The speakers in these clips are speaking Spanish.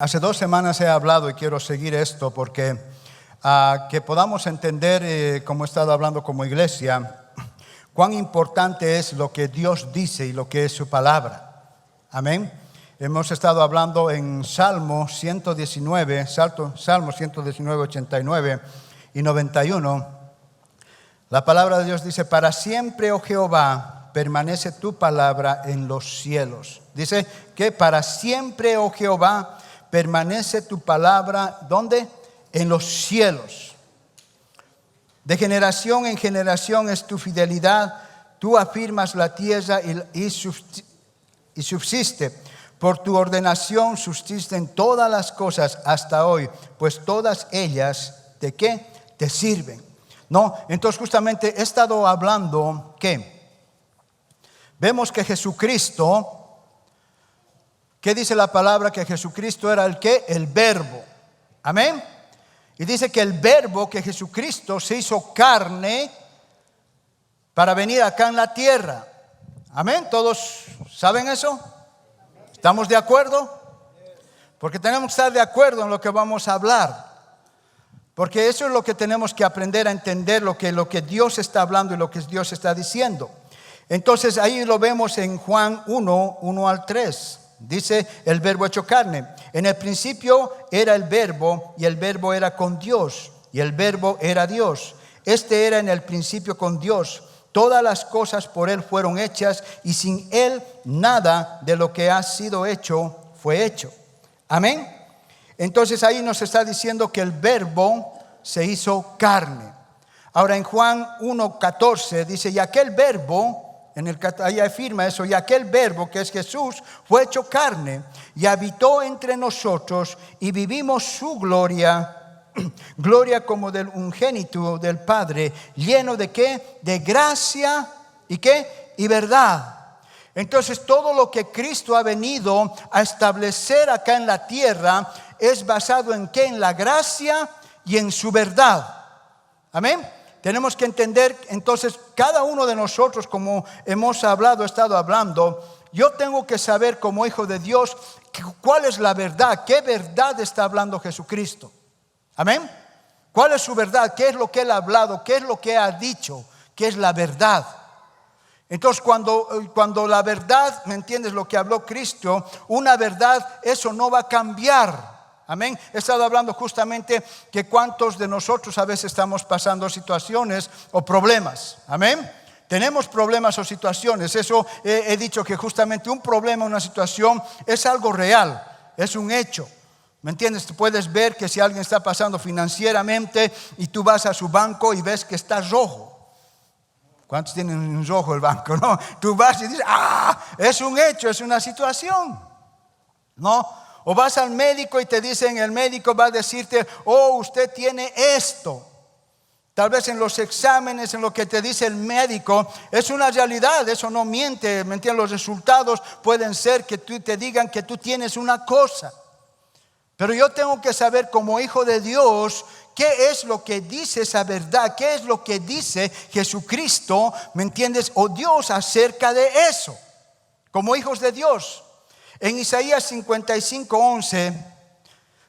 Hace 2 semanas he hablado y quiero seguir esto porque que podamos entender, como he estado hablando como iglesia, cuán importante es lo que Dios dice y lo que es su palabra. Amén. Hemos estado hablando en Salmo 119, 89 y 91. La palabra de Dios dice: para siempre, oh Jehová, permanece tu palabra en los cielos. Dice que para siempre, oh Jehová, permanece tu palabra, ¿dónde? En los cielos. De generación en generación es tu fidelidad. Tú afirmas la tierra y subsiste. Por tu ordenación subsisten todas las cosas hasta hoy, pues todas ellas, ¿de qué? Te sirven. ¿No? Entonces justamente he estado hablando que vemos que Jesucristo, ¿qué dice la palabra? Que Jesucristo era el ¿qué? El verbo. Amén. Y dice que el verbo, que Jesucristo se hizo carne para venir acá en la tierra. Amén. ¿Todos saben eso? ¿Estamos de acuerdo? Porque tenemos que estar de acuerdo en lo que vamos a hablar. Porque eso es lo que tenemos que aprender a entender, lo que Dios está hablando y lo que Dios está diciendo. Entonces ahí lo vemos en Juan 1 al 3. Dice: el verbo hecho carne. En el principio era el verbo, y el verbo era con Dios, y el verbo era Dios. Este era en el principio con Dios. Todas las cosas por Él fueron hechas, y sin Él nada de lo que ha sido hecho fue hecho. Amén. Entonces ahí nos está diciendo que el verbo se hizo carne. Ahora en Juan 1:14 dice: y aquel verbo, ahí afirma eso, y aquel verbo que es Jesús fue hecho carne y habitó entre nosotros, y vivimos su gloria, gloria como del unigénito del Padre, lleno de ¿qué? De gracia y ¿qué? Y verdad. Entonces todo lo que Cristo ha venido a establecer acá en la tierra es basado en ¿qué? En la gracia y en su verdad. Amén. Tenemos que entender entonces, cada uno de nosotros, como hemos estado hablando, yo tengo que saber como hijo de Dios cuál es la verdad, qué verdad está hablando Jesucristo. Amén. ¿Cuál es su verdad? ¿Qué es lo que Él ha hablado? ¿Qué es lo que ha dicho? ¿Qué es la verdad? Entonces cuando la verdad, ¿me entiendes? Lo que habló Cristo, una verdad, eso no va a cambiar. Amén. He estado hablando justamente que cuántos de nosotros a veces estamos pasando situaciones o problemas. Amén. Tenemos problemas o situaciones. Eso he dicho, que justamente un problema, una situación es algo real, es un hecho. ¿Me entiendes? Tú puedes ver que si alguien está pasando financieramente y tú vas a su banco y ves que está rojo. ¿Cuántos tienen un rojo el banco? No, tú vas y dices: es un hecho, es una situación. ¿No? O vas al médico y te dicen, el médico va a decirte: usted tiene esto. Tal vez en los exámenes, en lo que te dice el médico, es una realidad, eso no miente. ¿Me entiendes? Los resultados pueden ser que te digan que tú tienes una cosa. Pero yo tengo que saber como hijo de Dios, ¿qué es lo que dice esa verdad? ¿Qué es lo que dice Jesucristo? ¿Me entiendes? O Dios acerca de eso, como hijos de Dios. En Isaías 55:11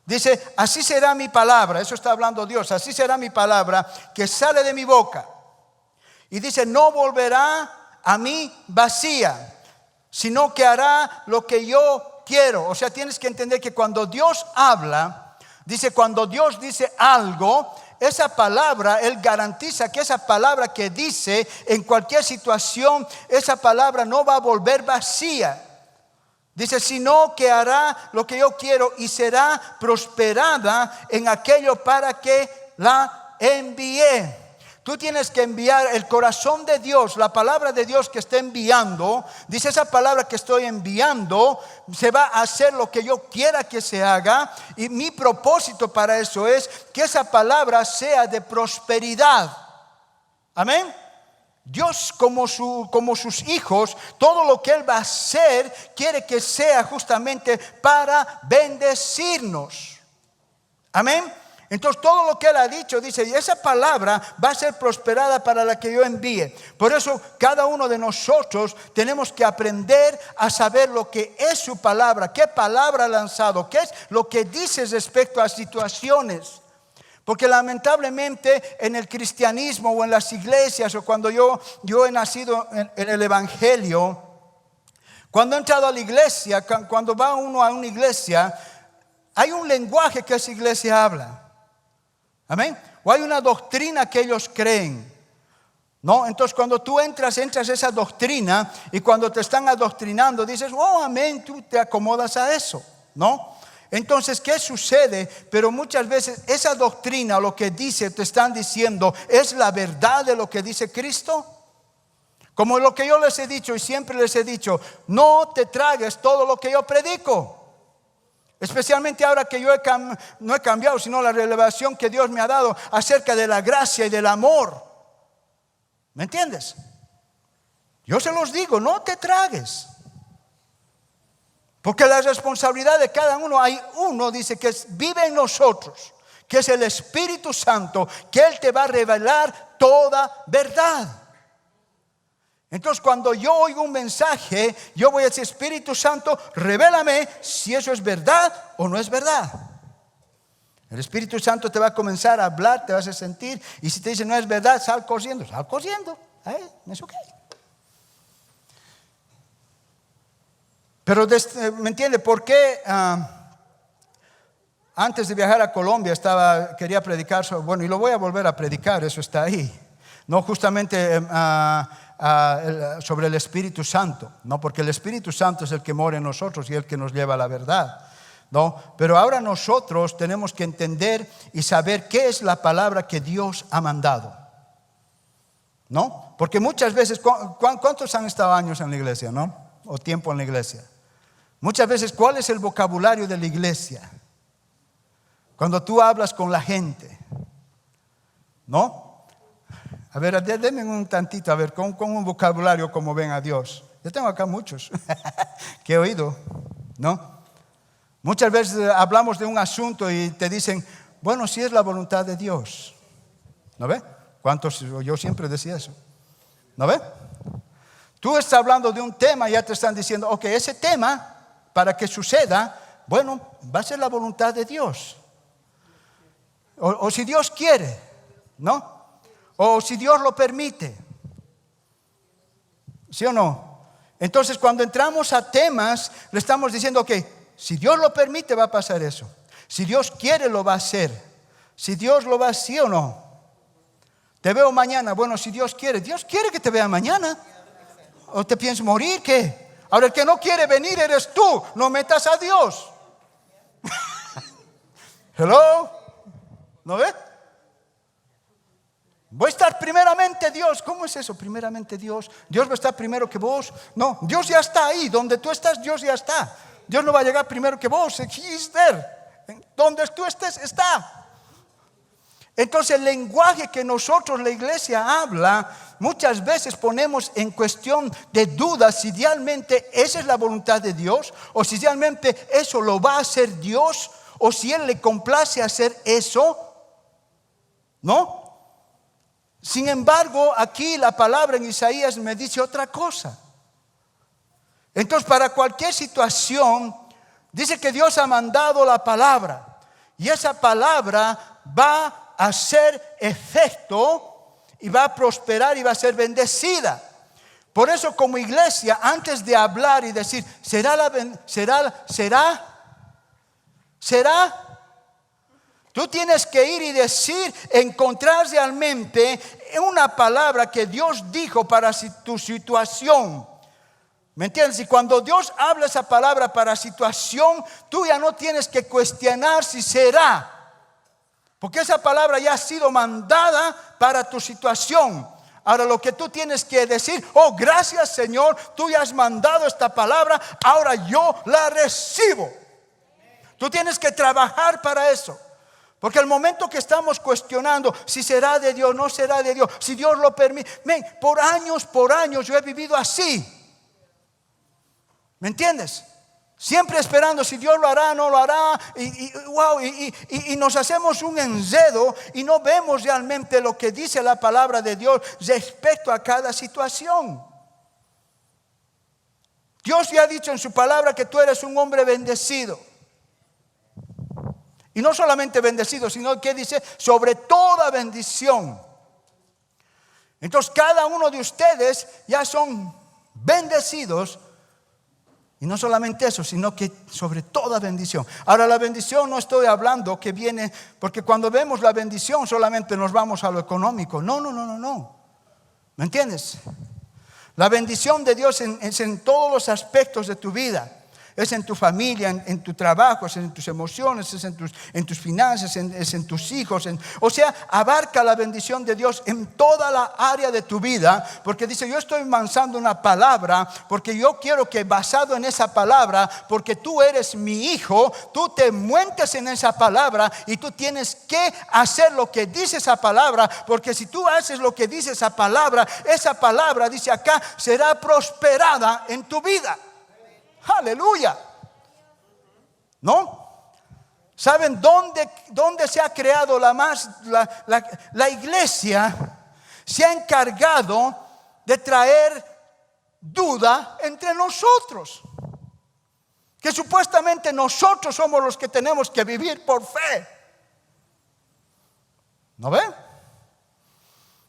dice: así será mi palabra, eso está hablando Dios, así será mi palabra que sale de mi boca. Y dice: no volverá a mí vacía, sino que hará lo que yo quiero. O sea, tienes que entender que cuando Dios habla, dice, cuando Dios dice algo, esa palabra, Él garantiza que esa palabra que dice en cualquier situación, esa palabra no va a volver vacía. Dice: sino que hará lo que yo quiero y será prosperada en aquello para que la envíe. Tú tienes que enviar el corazón de Dios, la palabra de Dios que está enviando. Dice: esa palabra que estoy enviando se va a hacer lo que yo quiera que se haga. Y mi propósito para eso es que esa palabra sea de prosperidad. Amén. Dios como sus hijos, todo lo que Él va a hacer, quiere que sea justamente para bendecirnos. Amén. Entonces todo lo que Él ha dicho, dice, y esa palabra va a ser prosperada para la que yo envíe. Por eso cada uno de nosotros tenemos que aprender a saber lo que es su palabra, qué palabra ha lanzado, qué es lo que dice respecto a situaciones. Porque lamentablemente en el cristianismo o en las iglesias, o cuando yo he nacido en el evangelio, cuando he entrado a la iglesia, cuando va uno a una iglesia, hay un lenguaje que esa iglesia habla. Amén. O hay una doctrina que ellos creen, ¿no? Entonces cuando tú entras a esa doctrina, y cuando te están adoctrinando dices, oh amén, tú te acomodas a eso, ¿no? Entonces, ¿qué sucede? Pero muchas veces esa doctrina, lo que dice, te están diciendo, ¿es la verdad de lo que dice Cristo? Como lo que yo les he dicho y siempre les he dicho, no te tragues todo lo que yo predico. Especialmente ahora que yo no he cambiado, sino la revelación que Dios me ha dado acerca de la gracia y del amor. ¿Me entiendes? Yo se los digo, no te tragues. Porque la responsabilidad de cada uno, hay uno, dice, que vive en nosotros, que es el Espíritu Santo, que Él te va a revelar toda verdad. Entonces cuando yo oigo un mensaje, yo voy a decir, Espíritu Santo, revélame si eso es verdad o no es verdad. El Espíritu Santo te va a comenzar a hablar, te vas a sentir, y si te dice no es verdad, sal corriendo. Es ok. Pero ¿me entiende? ¿Por qué antes de viajar a Colombia quería predicar y lo voy a volver a predicar, eso está ahí. No justamente sobre el Espíritu Santo, no, porque el Espíritu Santo es el que mora en nosotros y el que nos lleva a la verdad, no. Pero ahora nosotros tenemos que entender y saber qué es la palabra que Dios ha mandado, no, porque muchas veces, ¿cuántos han estado años en la iglesia, no? O tiempo en la iglesia. Muchas veces, ¿cuál es el vocabulario de la iglesia? Cuando tú hablas con la gente, ¿no? A ver, denme un tantito, a ver, con un vocabulario como ven a Dios. Yo tengo acá muchos que he oído, ¿no? Muchas veces hablamos de un asunto y te dicen, bueno, si es la voluntad de Dios. ¿No ve? ¿Cuántos? Yo siempre decía eso. ¿No ve? Tú estás hablando de un tema y ya te están diciendo, ok, ese tema, para que suceda, bueno, va a ser la voluntad de Dios. O si Dios quiere, ¿no? O si Dios lo permite. ¿Sí o no? Entonces cuando entramos a temas, le estamos diciendo que si Dios lo permite va a pasar eso. Si Dios quiere lo va a hacer. Si Dios lo va a hacer, ¿sí o no? Te veo mañana. Bueno, si Dios quiere que te vea mañana. ¿O te piensas morir? ¿Qué? Ahora el que no quiere venir eres tú. No metas a Dios. Hello. ¿No ves? Voy a estar primeramente Dios. ¿Cómo es eso? Primeramente Dios. Dios va a estar primero que vos. No, Dios ya está ahí. Donde tú estás, Dios ya está. Dios no va a llegar primero que vos. He is there. Donde tú estés, está. Entonces el lenguaje que nosotros, la iglesia, habla, muchas veces ponemos en cuestión de dudas si realmente esa es la voluntad de Dios, o si realmente eso lo va a hacer Dios, o si Él le complace hacer eso, ¿no? Sin embargo, aquí la palabra en Isaías me dice otra cosa. Entonces, para cualquier situación, dice que Dios ha mandado la palabra, y esa palabra va a hacer efecto y va a prosperar y va a ser bendecida. Por eso, como iglesia, antes de hablar y decir será, tú tienes que ir y decir, encontrar realmente una palabra que Dios dijo para tu situación. ¿Me entiendes? Y cuando Dios habla esa palabra para situación, tú ya no tienes que cuestionar si será. Porque esa palabra ya ha sido mandada para tu situación. Ahora lo que tú tienes que decir, oh gracias Señor, tú ya has mandado esta palabra, ahora yo la recibo. Tú tienes que trabajar para eso. Porque el momento que estamos cuestionando si será de Dios, no será de Dios, si Dios lo permite, por años yo he vivido así. ¿Me entiendes? Siempre esperando si Dios lo hará, no lo hará, y nos hacemos un enredo y no vemos realmente lo que dice la palabra de Dios respecto a cada situación. Dios ya ha dicho en su palabra que tú eres un hombre bendecido. Y no solamente bendecido, sino que dice sobre toda bendición. Entonces cada uno de ustedes ya son bendecidos. Y no solamente eso, sino que sobre toda bendición. Ahora, la bendición no estoy hablando que viene, porque cuando vemos la bendición solamente nos vamos a lo económico. No. ¿Me entiendes? La bendición de Dios es en todos los aspectos de tu vida. Es en tu familia, en tu trabajo, es en tus emociones, es en tus finanzas, es en tus hijos. O sea, abarca la bendición de Dios en toda la área de tu vida. Porque dice, yo estoy lanzando una palabra, porque yo quiero que basado en esa palabra, porque tú eres mi hijo, tú te muentes en esa palabra y tú tienes que hacer lo que dice esa palabra. Porque si tú haces lo que dice esa palabra, dice acá, será prosperada en tu vida. Aleluya. ¿No? ¿Saben dónde se ha creado la iglesia? Se ha encargado de traer duda entre nosotros. Que supuestamente nosotros somos los que tenemos que vivir por fe. ¿No ven?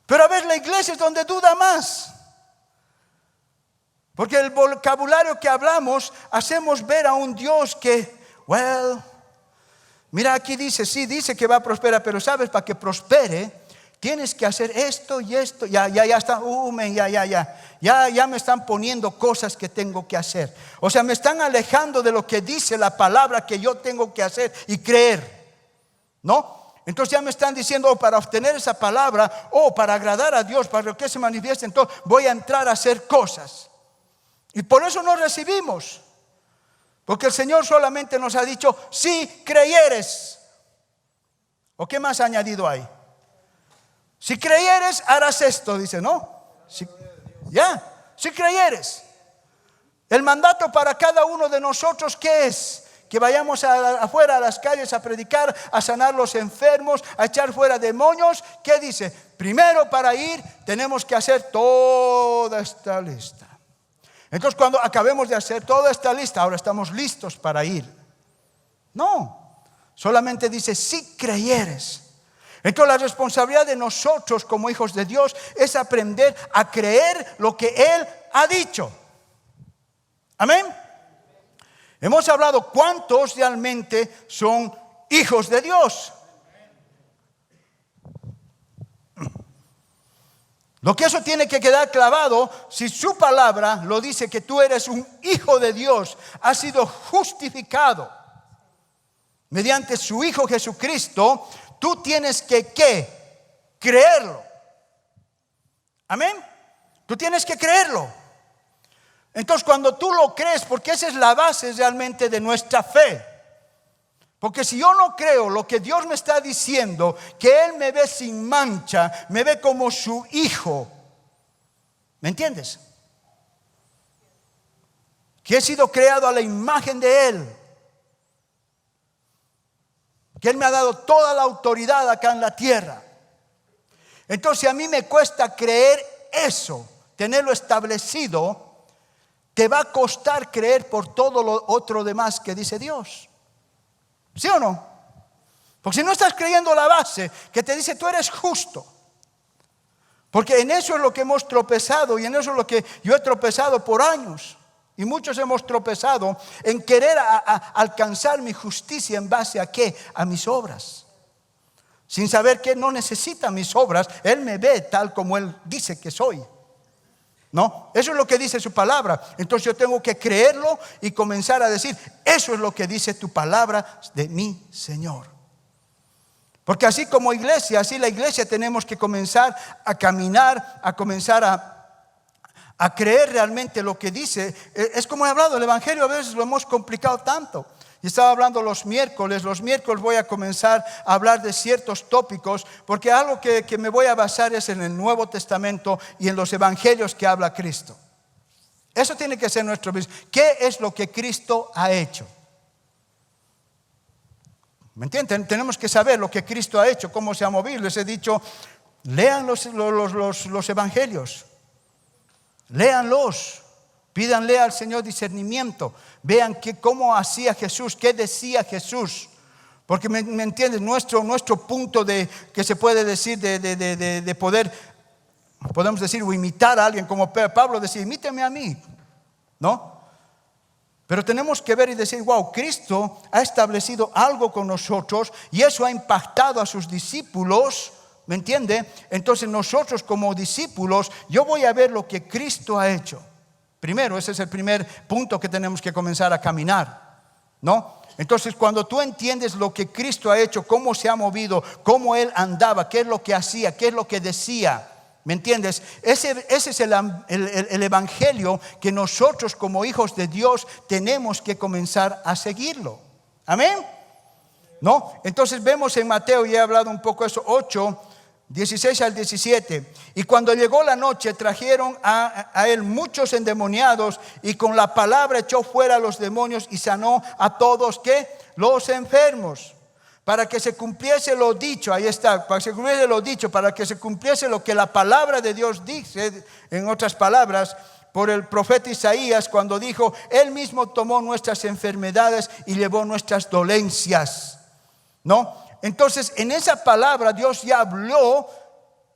Pero a veces la iglesia es donde duda más. Porque el vocabulario que hablamos hacemos ver a un Dios que, mira aquí dice, sí dice que va a prosperar, pero sabes, para que prospere tienes que hacer esto y esto. Ya está, ya me están poniendo cosas que tengo que hacer. O sea, me están alejando de lo que dice la palabra que yo tengo que hacer y creer, ¿no? Entonces ya me están diciendo, para obtener esa palabra, para agradar a Dios, para que se manifieste, entonces voy a entrar a hacer cosas. Y por eso no recibimos. Porque el Señor solamente nos ha dicho, si creyeres. ¿O qué más ha añadido ahí? Si creyeres, harás esto, dice, ¿no? Si creyeres. El mandato para cada uno de nosotros, ¿qué es? Que vayamos afuera a las calles a predicar, a sanar los enfermos, a echar fuera demonios. ¿Qué dice? Primero, para ir tenemos que hacer toda esta lista. Entonces cuando acabemos de hacer toda esta lista, ahora estamos listos para ir. No, solamente dice si creyeres. Entonces la responsabilidad de nosotros como hijos de Dios es aprender a creer lo que Él ha dicho. Amén. Hemos hablado cuántos realmente son hijos de Dios. Lo que eso tiene que quedar clavado, si su palabra lo dice que tú eres un hijo de Dios, has sido justificado mediante su Hijo Jesucristo, tú tienes que ¿qué? Creerlo. Amén. Tú tienes que creerlo. Entonces cuando tú lo crees, porque esa es la base realmente de nuestra fe. Porque si yo no creo lo que Dios me está diciendo, que Él me ve sin mancha, me ve como su hijo, ¿me entiendes? Que he sido creado a la imagen de Él, que Él me ha dado toda la autoridad acá en la tierra. Entonces, si a mí me cuesta creer eso, tenerlo establecido, te va a costar creer por todo lo otro demás que dice Dios. ¿Sí o no? Porque si no estás creyendo la base que te dice tú eres justo. Porque en eso es lo que hemos tropezado, y en eso es lo que yo he tropezado por años. Y muchos hemos tropezado en querer alcanzar mi justicia en base a ¿qué? A mis obras. Sin saber que no necesita mis obras. Él me ve tal como Él dice que soy. ¿No? Eso es lo que dice su palabra. Entonces yo tengo que creerlo y comenzar a decir, eso es lo que dice tu palabra de mi Señor. Porque así como iglesia, así la iglesia tenemos que comenzar a caminar, a comenzar a creer realmente lo que dice. Es como he hablado, el evangelio a veces lo hemos complicado tanto. Y estaba hablando los miércoles voy a comenzar a hablar de ciertos tópicos, porque algo que me voy a basar es en el Nuevo Testamento y en los evangelios que habla Cristo. Eso tiene que ser nuestro visión. ¿Qué es lo que Cristo ha hecho? ¿Me entienden? Tenemos que saber lo que Cristo ha hecho, cómo se ha movido. Les he dicho, lean los evangelios. Léanlos. Pídanle al Señor discernimiento. Vean cómo hacía Jesús, qué decía Jesús. Porque me entiendes, nuestro punto que se puede decir de poder, podemos decir, o imitar a alguien, como Pablo decía, imíteme a mí, ¿no? Pero tenemos que ver y decir, wow, Cristo ha establecido algo con nosotros y eso ha impactado a sus discípulos, ¿me entiende? Entonces nosotros como discípulos, yo voy a ver lo que Cristo ha hecho. Primero, ese es el primer punto que tenemos que comenzar a caminar, ¿no? Entonces cuando tú entiendes lo que Cristo ha hecho, cómo se ha movido, cómo Él andaba, qué es lo que hacía, qué es lo que decía, ¿me entiendes? Ese es el evangelio que nosotros como hijos de Dios tenemos que comenzar a seguirlo. Amén, ¿no? Entonces vemos en Mateo, y he hablado un poco de eso, 8, 16 al 17. Y cuando llegó la noche, trajeron a él muchos endemoniados, y con la palabra echó fuera a los demonios y sanó a todos, ¿qué? Los enfermos. Para que se cumpliese lo dicho, ahí está, para que se cumpliese lo dicho, para que se cumpliese lo que la palabra de Dios dice, en otras palabras, por el profeta Isaías, cuando dijo, Él mismo tomó nuestras enfermedades y llevó nuestras dolencias, ¿no? Entonces, en esa palabra Dios ya habló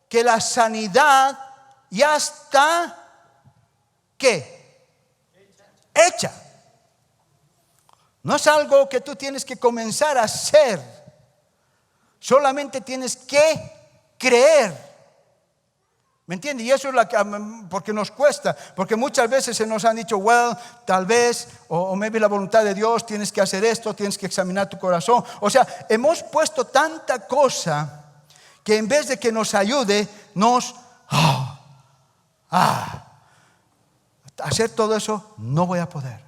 que la sanidad ya está, ¿qué? Hecha. No es algo que tú tienes que comenzar a hacer. Solamente tienes que creer. ¿Me entiendes? Y eso es porque nos cuesta. Porque muchas veces se nos han dicho, well, tal vez, o maybe la voluntad de Dios, tienes que hacer esto, tienes que examinar tu corazón. O sea, hemos puesto tanta cosa que en vez de que nos ayude, hacer todo eso, no voy a poder.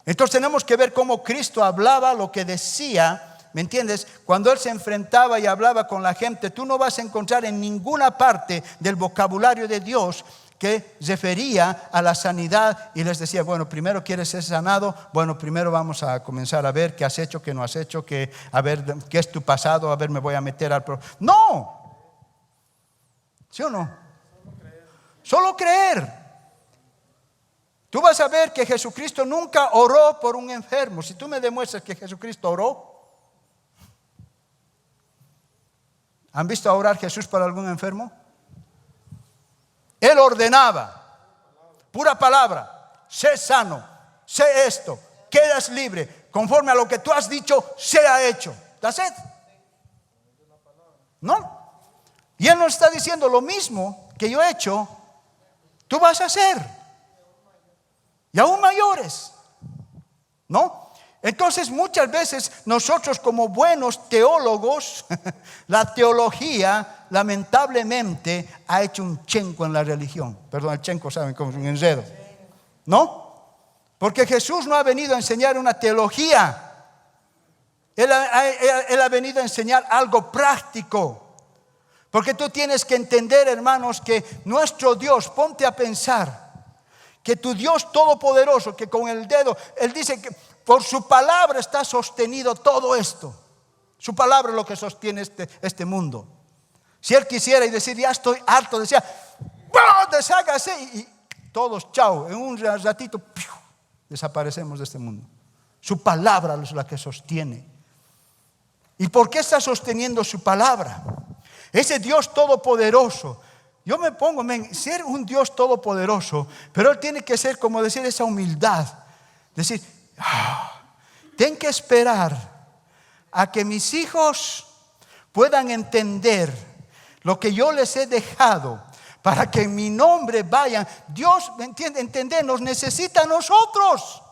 Entonces tenemos que ver cómo Cristo hablaba, lo que decía, ¿me entiendes? Cuando Él se enfrentaba y hablaba con la gente, tú no vas a encontrar en ninguna parte del vocabulario de Dios que refería a la sanidad y les decía, bueno, primero quieres ser sanado, bueno, primero vamos a comenzar a ver qué has hecho, qué no has hecho, a ver qué es tu pasado, a ver, me voy a meter al... No, ¿sí o no? Solo creer. Tú vas a ver que Jesucristo nunca oró por un enfermo. Si tú me demuestras que Jesucristo oró, ¿han visto orar Jesús para algún enfermo? Él ordenaba, pura palabra, sé sano, sé esto, quedas libre, conforme a lo que tú has dicho, sea hecho. ¿That's it? ¿No? Y Él nos está diciendo lo mismo que yo he hecho, tú vas a hacer. Y aún mayores, ¿no? Entonces muchas veces nosotros como buenos teólogos, la teología lamentablemente ha hecho un chenco en la religión. Perdón, el chenco, ¿saben cómo es un enredo? ¿No? Porque Jesús no ha venido a enseñar una teología. Él ha venido a enseñar algo práctico. Porque tú tienes que entender, hermanos, que nuestro Dios, ponte a pensar, que tu Dios todopoderoso, que con el dedo, Él dice que por su palabra está sostenido todo esto. Su palabra es lo que sostiene este mundo. Si Él quisiera y decir, ya estoy harto, decía, deshágase, y todos, chao, en un ratito, desaparecemos de este mundo. Su palabra es la que sostiene. ¿Y por qué está sosteniendo su palabra? Ese Dios todopoderoso. Yo me pongo, ser un Dios todopoderoso, pero Él tiene que ser, como decir, esa humildad. Decir, tengo que esperar a que mis hijos puedan entender lo que yo les he dejado, para que en mi nombre vayan. Dios, ¿me entiende? Entender, nos necesita a nosotros.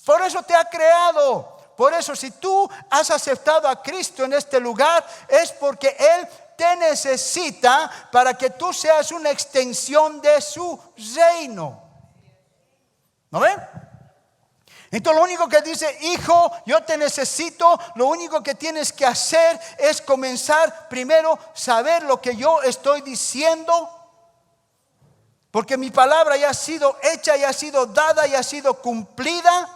Por eso te ha creado. Por eso si tú has aceptado a Cristo en este lugar, es porque Él te necesita para que tú seas una extensión de su reino. ¿No ven? Entonces lo único que dice, hijo, yo te necesito. Lo único que tienes que hacer es comenzar primero a saber lo que yo estoy diciendo. Porque mi palabra ya ha sido hecha, ya ha sido dada, ya ha sido cumplida.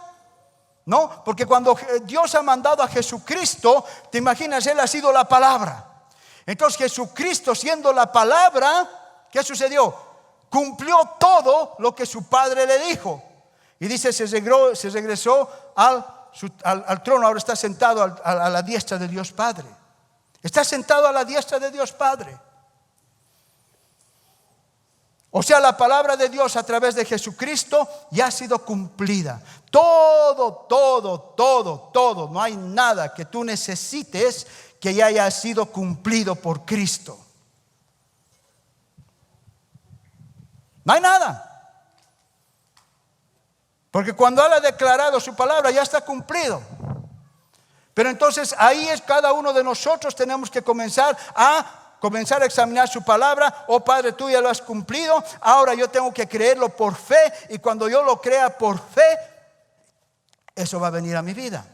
¿No? Porque cuando Dios ha mandado a Jesucristo, te imaginas, Él ha sido la palabra. Entonces Jesucristo, siendo la palabra, ¿qué sucedió? Cumplió todo lo que su Padre le dijo. Y dice, se regresó al trono. Ahora está sentado a la diestra de Dios Padre. Está sentado a la diestra de Dios Padre. O sea, la palabra de Dios a través de Jesucristo ya ha sido cumplida. Todo. No hay nada que tú necesites que ya haya sido cumplido por Cristo. No hay nada. Porque cuando Él ha declarado su palabra ya está cumplido. Pero entonces ahí es cada uno de nosotros tenemos que comenzar a examinar su palabra. Oh Padre, tú ya lo has cumplido. Ahora yo tengo que creerlo por fe. Y cuando yo lo crea por fe, eso va a venir a mi vida.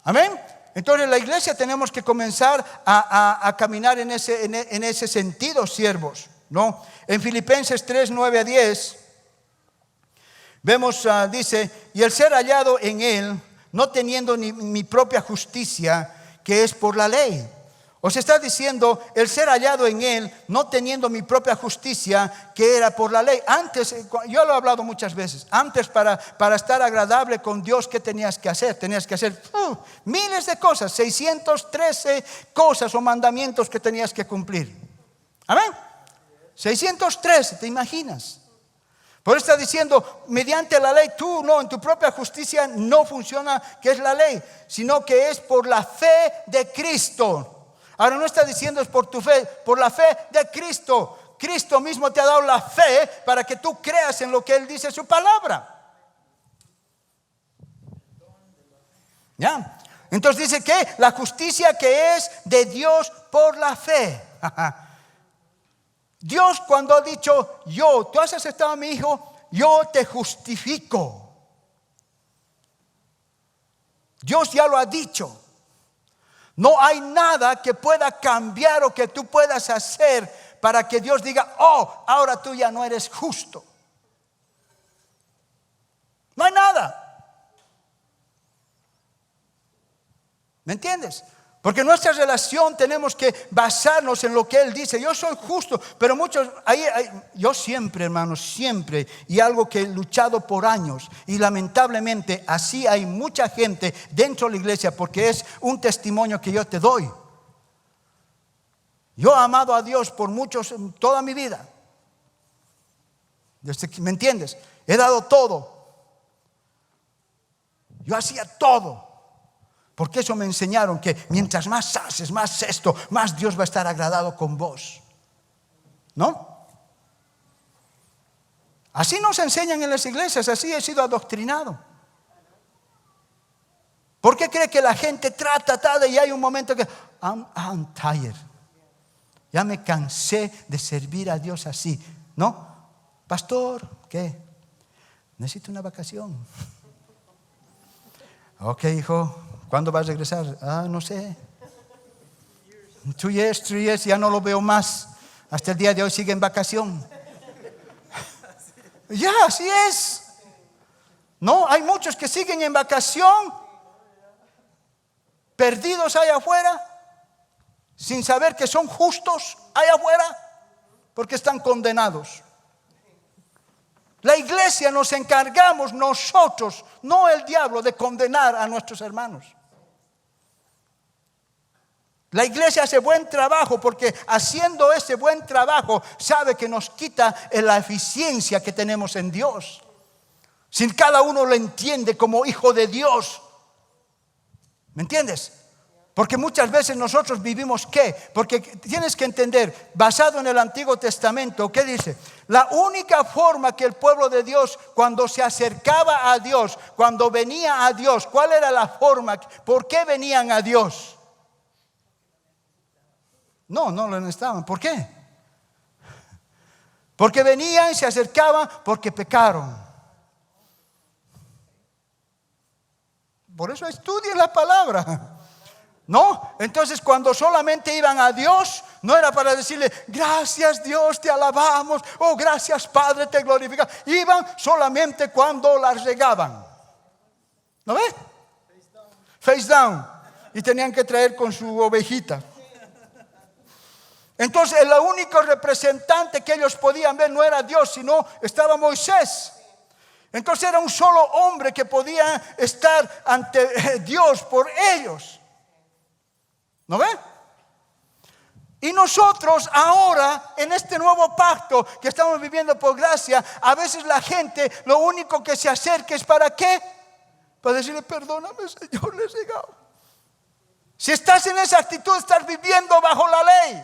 Amén. Entonces la iglesia tenemos que comenzar a caminar en ese sentido, siervos, ¿no? En Filipenses 3, 9 a 10 vemos, dice, y el ser hallado en Él, no teniendo ni mi propia justicia, que es por la ley. Os está diciendo el ser hallado en Él, no teniendo mi propia justicia, que era por la ley. Antes, yo lo he hablado muchas veces, antes para estar agradable con Dios, ¿qué tenías que hacer? Tenías que hacer miles de cosas, 613 cosas o mandamientos que tenías que cumplir. Amén. 613, ¿te imaginas? Por eso está diciendo, mediante la ley, tú no, en tu propia justicia no funciona, que es la ley, sino que es por la fe de Cristo. Ahora no está diciendo es por tu fe, por la fe de Cristo. Cristo mismo te ha dado la fe para que tú creas en lo que Él dice en su palabra. ¿Ya? Entonces dice que la justicia que es de Dios por la fe. Dios cuando ha dicho, tú has aceptado a mi hijo, yo te justifico. Dios ya lo ha dicho. No hay nada que pueda cambiar o que tú puedas hacer para que Dios diga, ahora tú ya no eres justo. No hay nada. ¿Me entiendes? Porque nuestra relación tenemos que basarnos en lo que Él dice. Yo soy justo, pero muchos, yo siempre, hermanos, siempre, y algo que he luchado por años, y lamentablemente así hay mucha gente dentro de la iglesia, porque es un testimonio que yo te doy. Yo he amado a Dios por toda mi vida. ¿Me entiendes? He dado todo. Yo hacía todo. Porque eso me enseñaron que mientras más haces, más esto, más Dios va a estar agradado con vos. ¿No? Así nos enseñan en las iglesias, así he sido adoctrinado. ¿Por qué cree que la gente trata y hay un momento que I'm tired? Ya me cansé de servir a Dios así. ¿No? Pastor, ¿qué? Necesito una vacación. Ok, hijo. ¿Cuándo vas a regresar? No sé. 2 years, 3 years, ya no lo veo más. Hasta el día de hoy sigue en vacación. Ya, así es. No, hay muchos que siguen en vacación, perdidos allá afuera, sin saber que son justos allá afuera, porque están condenados. La iglesia nos encargamos nosotros, no el diablo, de condenar a nuestros hermanos. La iglesia hace buen trabajo porque haciendo ese buen trabajo sabe que nos quita la eficiencia que tenemos en Dios. Si cada uno lo entiende como hijo de Dios. ¿Me entiendes? Porque muchas veces nosotros vivimos ¿qué? Porque tienes que entender, basado en el Antiguo Testamento, ¿qué dice? La única forma que el pueblo de Dios, cuando se acercaba a Dios, cuando venía a Dios, ¿cuál era la forma? ¿Por qué venían a Dios? No lo necesitaban. ¿Por qué? Porque venían y se acercaban porque pecaron. Por eso estudien la palabra. ¿No? Entonces cuando solamente iban a Dios no era para decirle, gracias Dios, te alabamos, oh gracias Padre, te glorificamos. Iban solamente cuando las regaban. ¿No ve? Face down. Y tenían que traer con su ovejita. Entonces el único representante que ellos podían ver no era Dios, sino estaba Moisés. Entonces era un solo hombre que podía estar ante Dios por ellos. ¿No ve? Y nosotros ahora, en este nuevo pacto que estamos viviendo por gracia, a veces la gente lo único que se acerca es ¿para qué? Para decirle, perdóname Señor, le he llegado. Si estás en esa actitud, estás viviendo bajo la ley.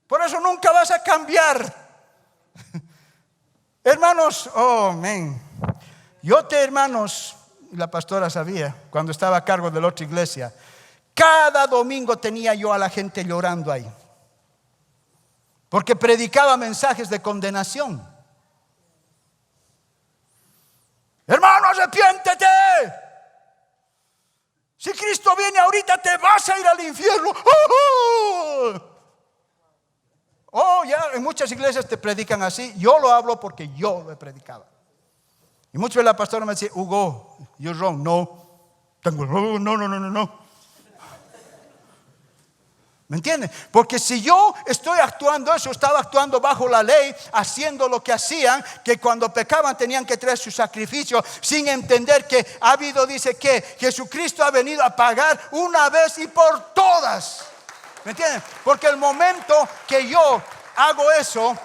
Por eso nunca vas a cambiar. Hermanos, oh, amén. Hermanos, la pastora sabía, cuando estaba a cargo de la otra iglesia, cada domingo tenía yo a la gente llorando ahí. Porque predicaba mensajes de condenación. Hermano, arrepiéntete. Si Cristo viene ahorita, te vas a ir al infierno. Oh, ya en muchas iglesias te predican así. Yo lo hablo porque yo lo he predicado. Y muchas veces la pastora me dice, Hugo, you're wrong. No. ¿Me entienden? Porque si yo estoy actuando eso, estaba actuando bajo la ley, haciendo lo que hacían, que cuando pecaban tenían que traer su sacrificio, sin entender que dice que Jesucristo ha venido a pagar una vez y por todas. ¿Me entienden? Porque el momento que yo hago eso,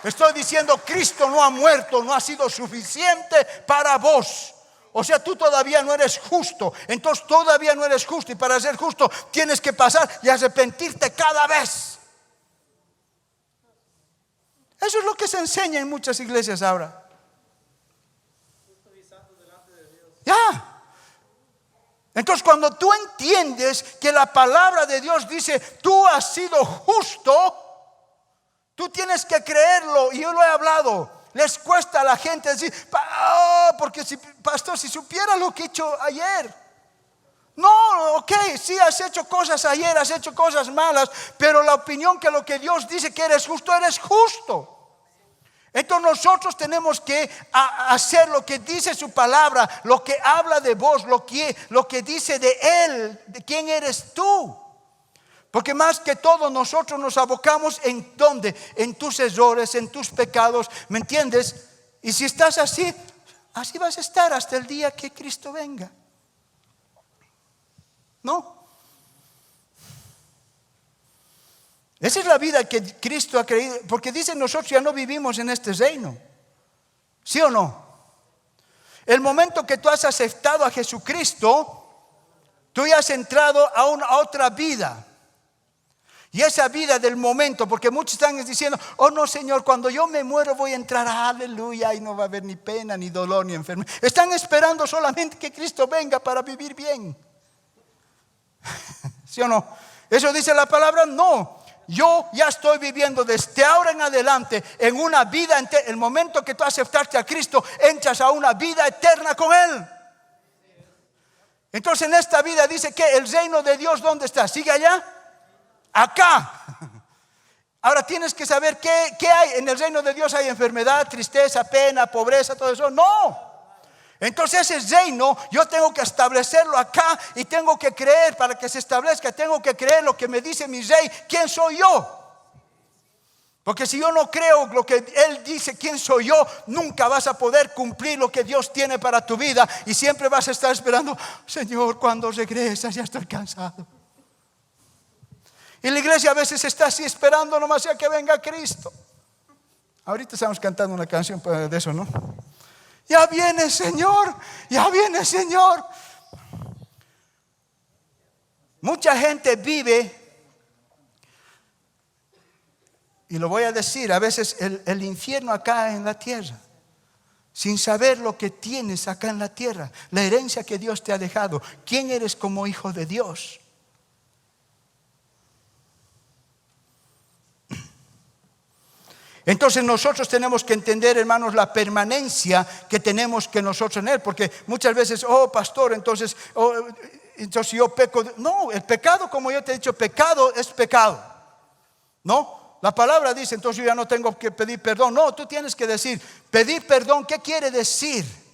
estoy diciendo, Cristo no ha muerto, no ha sido suficiente para vos. O sea, tú todavía no eres justo. Entonces todavía no eres justo. Y para ser justo tienes que pasar y arrepentirte cada vez. Eso es lo que se enseña en muchas iglesias ahora. Ya. Entonces cuando tú entiendes que la palabra de Dios dice, tú has sido justo, tú tienes que creerlo. Y yo lo he hablado. Les cuesta a la gente decir, porque pastor, si supiera lo que he hecho ayer. No, ok, sí has hecho cosas ayer, has hecho cosas malas, pero la opinión que lo que Dios dice que eres justo. Entonces nosotros tenemos que hacer lo que dice su palabra, lo que habla de vos, lo que dice de Él, de quién eres tú. Porque más que todo nosotros nos abocamos en ¿dónde? En tus errores, en tus pecados, ¿me entiendes? Y si estás así vas a estar hasta el día que Cristo venga. ¿No? Esa es la vida que Cristo ha creído. Porque dicen nosotros ya no vivimos en este reino. ¿Sí o no? El momento que tú has aceptado a Jesucristo, tú ya has entrado a otra vida. Y esa vida del momento, porque muchos están diciendo, oh no Señor, cuando yo me muero voy a entrar, aleluya, y no va a haber ni pena, ni dolor, ni enfermedad. Están esperando solamente que Cristo venga para vivir bien. ¿Sí o no? ¿Eso dice la palabra? No. Yo ya estoy viviendo desde ahora en adelante en una vida, el momento que tú aceptaste a Cristo, entras a una vida eterna con Él. Entonces en esta vida dice que el reino de Dios, ¿dónde está? ¿Sigue allá? Acá. Ahora tienes que saber qué hay en el reino de Dios. Hay enfermedad, tristeza, pena, pobreza, todo eso. No. Entonces ese reino yo tengo que establecerlo acá y tengo que creer para que se establezca. Tengo que creer lo que me dice mi rey. ¿Quién soy yo? Porque si yo no creo lo que Él dice, quién soy yo, nunca vas a poder cumplir lo que Dios tiene para tu vida. Y siempre vas a estar esperando, Señor, cuando regresas, ya estoy cansado. Y la iglesia a veces está así esperando nomás a que venga Cristo. Ahorita estamos cantando una canción de eso, ¿no? Ya viene Señor, ya viene Señor. Mucha gente vive, y lo voy a decir, a veces el infierno acá en la tierra, sin saber lo que tienes acá en la tierra, la herencia que Dios te ha dejado, quién eres como hijo de Dios. Entonces nosotros tenemos que entender, hermanos, la permanencia que tenemos que nosotros en Él. Porque muchas veces, oh pastor, entonces entonces yo peco. No, el pecado, como yo te he dicho, pecado es pecado. ¿No? La palabra dice, entonces yo ya no tengo que pedir perdón. No, tú tienes que decir, pedir perdón, ¿qué quiere decir?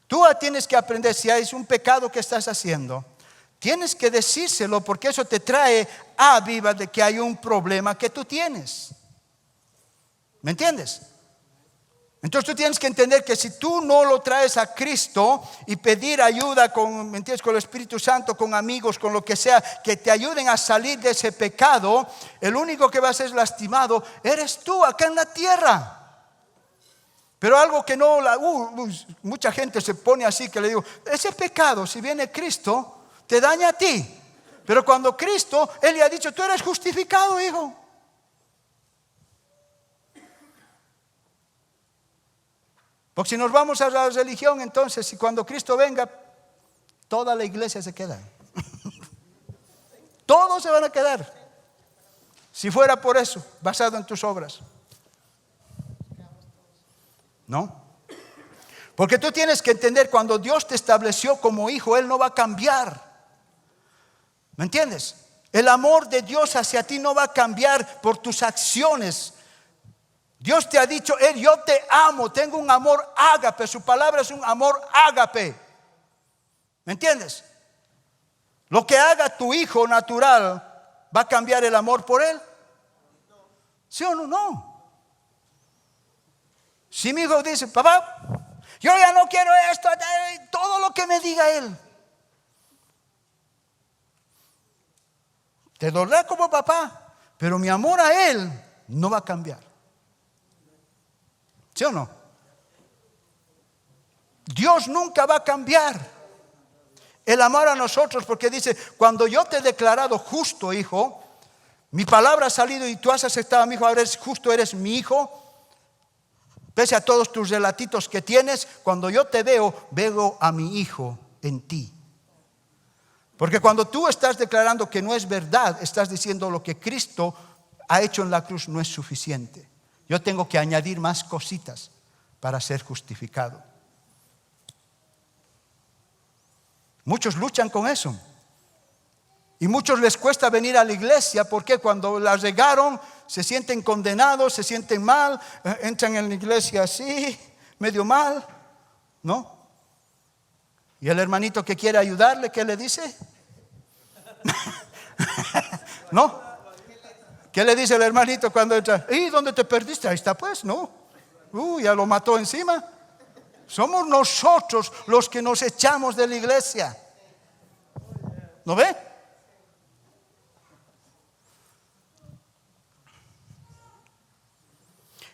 Tú tienes que aprender, si hay un pecado que estás haciendo, tienes que decírselo, porque eso te trae a viva de que hay un problema que tú tienes. ¿Me entiendes? Entonces tú tienes que entender que si tú no lo traes a Cristo y pedir ayuda con, ¿me entiendes?, con el Espíritu Santo, con amigos, con lo que sea, que te ayuden a salir de ese pecado, el único que va a ser lastimado eres tú acá en la tierra. Pero algo que no, mucha gente se pone así, que le digo, ese pecado, si viene Cristo, te daña a ti. Pero cuando Cristo, Él le ha dicho, tú eres justificado, hijo. Porque si nos vamos a la religión, entonces, si cuando Cristo venga, toda la iglesia se queda. Todos se van a quedar. Si fuera por eso, basado en tus obras. ¿No? Porque tú tienes que entender, cuando Dios te estableció como hijo, Él no va a cambiar. ¿Me entiendes? El amor de Dios hacia ti no va a cambiar por tus acciones. Dios te ha dicho, yo te amo, tengo un amor ágape. Su palabra es un amor ágape. ¿Me entiendes? Lo que haga tu hijo natural, ¿va a cambiar el amor por él? ¿Sí o no? No. Si mi hijo dice, papá, yo ya no quiero esto, todo lo que me diga él, te dolerá como papá, pero mi amor a él no va a cambiar. ¿Sí o no? Dios nunca va a cambiar el amor a nosotros, porque dice, cuando yo te he declarado justo, hijo, mi palabra ha salido y tú has aceptado a mi hijo, ahora eres justo, eres mi hijo. Pese a todos tus relatitos que tienes, cuando yo te veo a mi hijo en ti. Porque cuando tú estás declarando que no es verdad, estás diciendo lo que Cristo ha hecho en la cruz no es suficiente. Yo tengo que añadir más cositas para ser justificado. Muchos luchan con eso. Y muchos les cuesta venir a la iglesia porque cuando la regaron se sienten condenados, se sienten mal, entran en la iglesia así, medio mal, ¿no? Y el hermanito que quiere ayudarle, ¿qué le dice? ¿No? ¿Qué le dice el hermanito cuando entra? ¿Y dónde te perdiste? Ahí está pues, ¿no? Ya lo mató encima. Somos nosotros los que nos echamos de la iglesia. ¿No ve?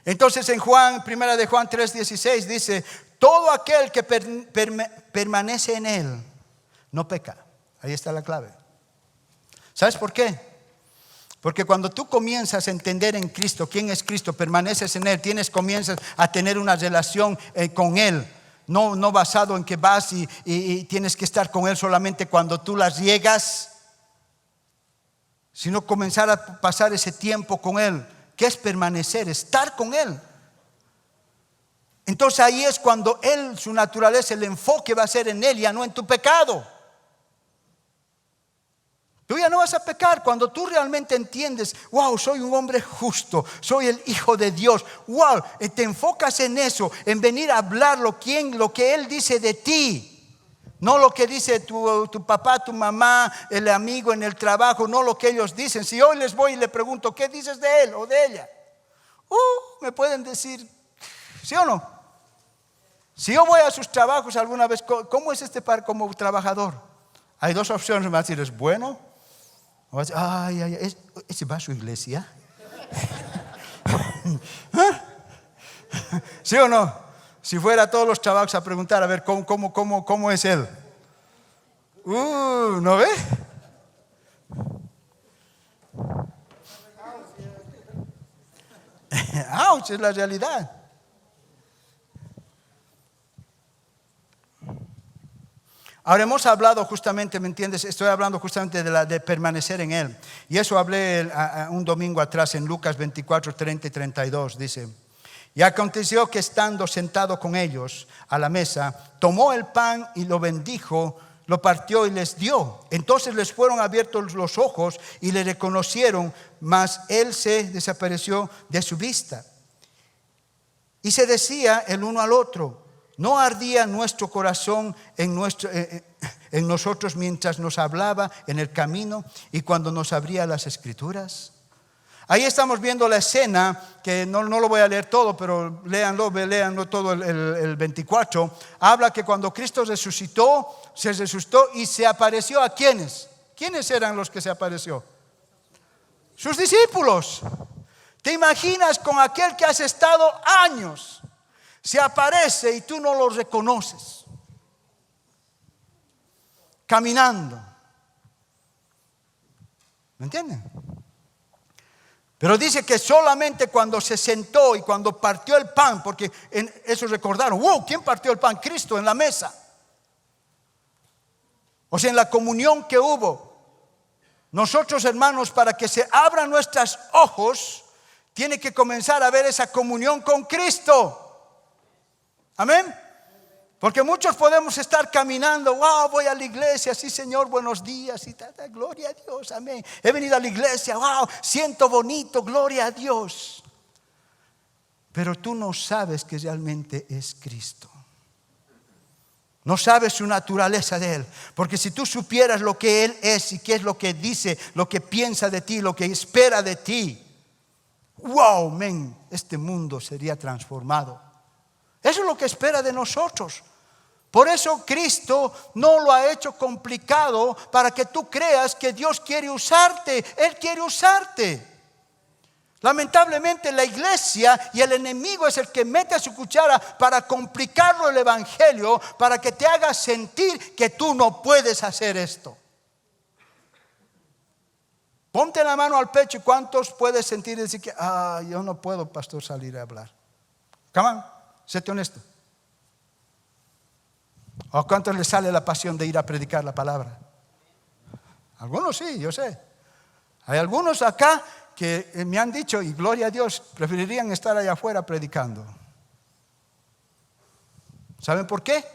Entonces en primera de Juan 3:16 dice, todo aquel que permanece en él no peca. Ahí está la clave. ¿Sabes por qué? Porque cuando tú comienzas a entender en Cristo quién es Cristo, permaneces en Él, comienzas a tener una relación con Él, no basado en que vas y tienes que estar con Él solamente cuando tú las riegas, sino comenzar a pasar ese tiempo con Él. ¿Qué es permanecer? Estar con Él. Entonces ahí es cuando Él, su naturaleza, el enfoque va a ser en Él, ya no en tu pecado. Tú ya no vas a pecar cuando tú realmente entiendes, wow, soy un hombre justo, soy el hijo de Dios. Wow, te enfocas en eso, en venir a hablar lo que Él dice de ti. No lo que dice tu papá, tu mamá, el amigo en el trabajo, no lo que ellos dicen. Si hoy les voy y le pregunto, ¿qué dices de él o de ella? Me pueden decir, ¿sí o no? Si yo voy a sus trabajos alguna vez, ¿cómo es este par como trabajador? Hay dos opciones, me va a decir, ¿es bueno? O va a decir, ¿ese va a su iglesia? ¿Sí o no? Si fuera a todos los trabajos a preguntar, a ver, ¿cómo es él? ¿No ve? ¡Auch! Es la realidad. Ahora hemos hablado justamente, ¿me entiendes? Estoy hablando justamente de permanecer en Él. Y eso hablé un domingo atrás en Lucas 24, 30 y 32. Dice, Y aconteció que estando sentado con ellos a la mesa, tomó el pan y lo bendijo, lo partió y les dio. Entonces les fueron abiertos los ojos y le reconocieron, mas él se desapareció de su vista. Y se decía el uno al otro: ¿no ardía nuestro corazón en nosotros mientras nos hablaba en el camino y cuando nos abría las Escrituras? Ahí estamos viendo la escena, que no lo voy a leer todo, pero léanlo todo el 24. Habla que cuando Cristo resucitó, se resucitó y se apareció a ¿quiénes? ¿Quiénes eran los que se apareció? Sus discípulos. ¿Te imaginas con aquel que has estado años? Se aparece y tú no lo reconoces. Caminando. ¿Me entienden? Pero dice que solamente cuando se sentó y cuando partió el pan, porque en eso recordaron, ¿quién partió el pan? Cristo en la mesa. O sea, en la comunión que hubo. Nosotros, hermanos, para que se abran nuestros ojos, tiene que comenzar a ver esa comunión con Cristo. Amén. Porque muchos podemos estar caminando, voy a la iglesia, sí Señor, buenos días, y gloria a Dios, amén. He venido a la iglesia, siento bonito, gloria a Dios. Pero tú no sabes que realmente es Cristo. No sabes su naturaleza de Él. Porque si tú supieras lo que Él es y qué es lo que dice, lo que piensa de ti, lo que espera de ti, este mundo sería transformado. Eso es lo que espera de nosotros. Por eso Cristo no lo ha hecho complicado para que tú creas que Dios quiere usarte. Él quiere usarte. Lamentablemente la iglesia y el enemigo es el que mete su cuchara para complicarlo el evangelio, para que te haga sentir que tú no puedes hacer esto. Ponte la mano al pecho y ¿cuántos puedes sentir y decir que yo no puedo, pastor, salir a hablar? Come on, séte honesto. ¿O cuántos les sale la pasión de ir a predicar la palabra? Algunos sí, yo sé. Hay algunos acá que me han dicho, y gloria a Dios, preferirían estar allá afuera predicando. ¿Saben por qué?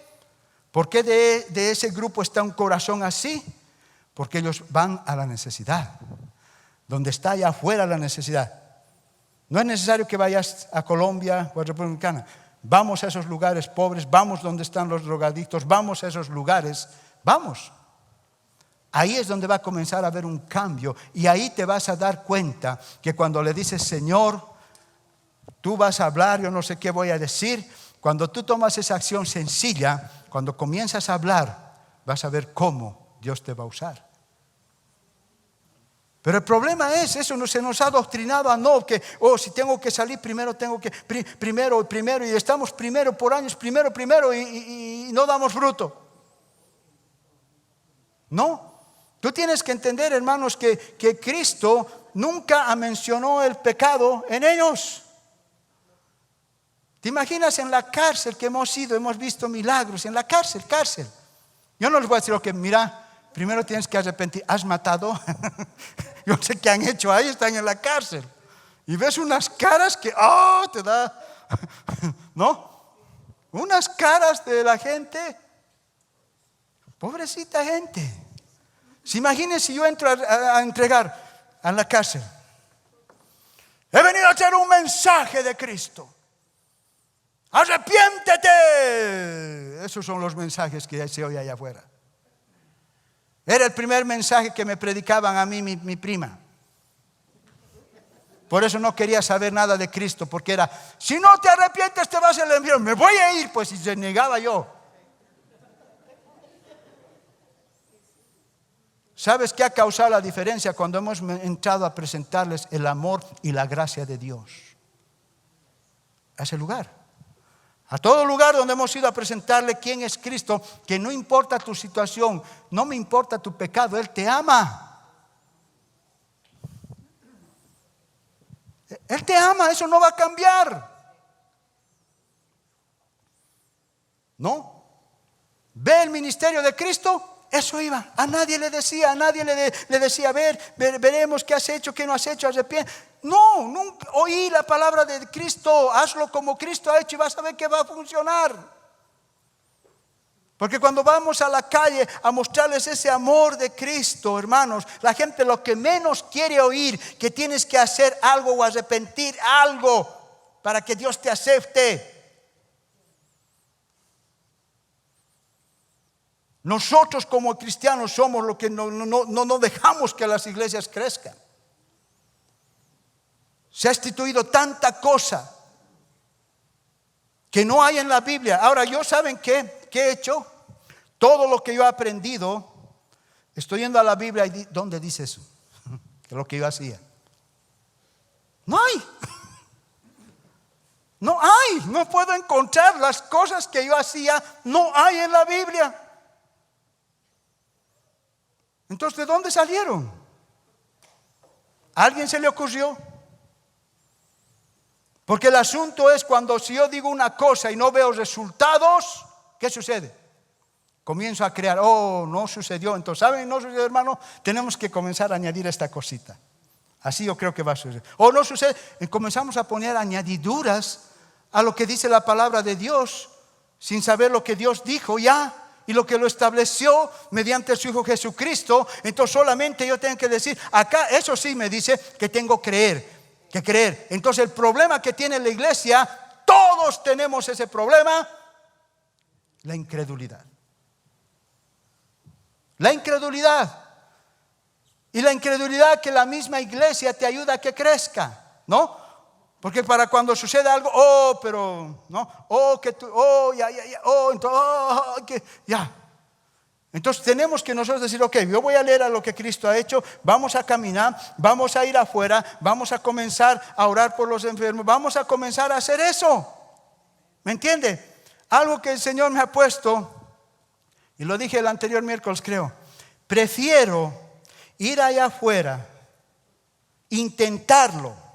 ¿Por qué de ese grupo está un corazón así? Porque ellos van a la necesidad. Donde está allá afuera la necesidad. No es necesario que vayas a Colombia o a República Dominicana. Vamos a esos lugares pobres, vamos donde están los drogadictos, vamos a esos lugares, vamos. Ahí es donde va a comenzar a haber un cambio y ahí te vas a dar cuenta que cuando le dices, Señor, tú vas a hablar, yo no sé qué voy a decir. Cuando tú tomas esa acción sencilla, cuando comienzas a hablar, vas a ver cómo Dios te va a usar. Pero el problema es, eso se nos ha adoctrinado a no, que si tengo que salir primero, tengo que primero y estamos primero por años, primero y no damos fruto. No, tú tienes que entender, hermanos, que Cristo nunca mencionó el pecado en ellos. ¿Te imaginas en la cárcel que hemos visto milagros en la cárcel? Yo no les voy a decir, mira, primero tienes que arrepentir, has matado. Yo sé qué han hecho ahí, están en la cárcel. Y ves unas caras que, te da, ¿no? Unas caras de la gente, pobrecita gente. ¿Se imaginen si yo entro a entregar a la cárcel? He venido a hacer un mensaje de Cristo. ¡Arrepiéntete! Esos son los mensajes que se oye allá afuera. Era el primer mensaje que me predicaban a mí mi prima. Por eso no quería saber nada de Cristo, porque era, si no te arrepientes te vas al infierno. Me voy a ir, pues, y se negaba yo. ¿Sabes qué ha causado la diferencia cuando hemos entrado a presentarles el amor y la gracia de Dios? A ese lugar. A todo lugar donde hemos ido a presentarle quién es Cristo, que no importa tu situación, no me importa tu pecado, Él te ama. Él te ama, eso no va a cambiar. ¿No? Ve el ministerio de Cristo Eso iba. A nadie le decía, le decía, veremos qué has hecho, qué no has hecho, arrepiente. No, nunca oí la palabra de Cristo, hazlo como Cristo ha hecho y vas a ver que va a funcionar. Porque cuando vamos a la calle a mostrarles ese amor de Cristo, hermanos, la gente lo que menos quiere oír, que tienes que hacer algo o arrepentir algo para que Dios te acepte. Nosotros como cristianos somos los que no dejamos que las iglesias crezcan. Se ha instituido tanta cosa que no hay en la Biblia. Ahora, yo, ¿saben qué he hecho? Todo lo que yo he aprendido, estoy yendo a la Biblia y ¿dónde dice eso? Que lo que yo hacía. No hay. No hay. No puedo encontrar las cosas que yo hacía. No hay en la Biblia. Entonces, ¿de dónde salieron? ¿A alguien se le ocurrió? Porque el asunto es cuando si yo digo una cosa y no veo resultados, ¿qué sucede? Comienzo a crear, no sucedió. Entonces, ¿saben? No sucedió, hermano. Tenemos que comenzar a añadir esta cosita. Así yo creo que va a suceder. O no sucede, y comenzamos a poner añadiduras a lo que dice la palabra de Dios, sin saber lo que Dios dijo ya, y lo que lo estableció mediante su Hijo Jesucristo. Entonces solamente yo tengo que decir, acá eso sí me dice que tengo que creer. Entonces el problema que tiene la iglesia, todos tenemos ese problema, la incredulidad. La incredulidad. Y la incredulidad que la misma iglesia te ayuda a que crezca, ¿no? Porque para cuando sucede algo, pero, ¿no? Ya. Entonces tenemos que nosotros decir, ok, yo voy a leer a lo que Cristo ha hecho, vamos a caminar, vamos a ir afuera, vamos a comenzar a orar por los enfermos, vamos a comenzar a hacer eso. ¿Me entiende? Algo que el Señor me ha puesto, y lo dije el anterior miércoles creo, prefiero ir allá afuera, intentarlo.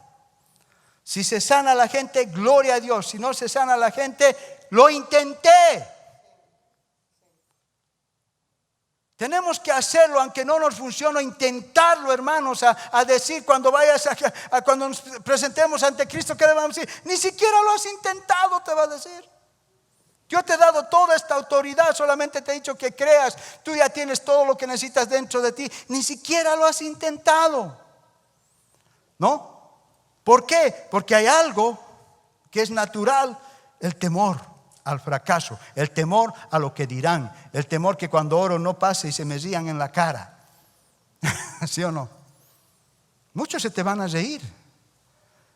Si se sana la gente, gloria a Dios. Si no se sana la gente, lo intenté. Tenemos que hacerlo aunque no nos funcione, intentarlo, hermanos, a decir cuando vayas cuando nos presentemos ante Cristo, ¿qué le vamos a decir? Ni siquiera lo has intentado, te va a decir. Yo te he dado toda esta autoridad, solamente te he dicho que creas. Tú ya tienes todo lo que necesitas dentro de ti. Ni siquiera lo has intentado. ¿No? ¿Por qué? Porque hay algo que es natural, el temor al fracaso, el temor a lo que dirán, el temor que cuando oro no pase y se me rían en la cara. ¿Sí o no? Muchos se te van a reír.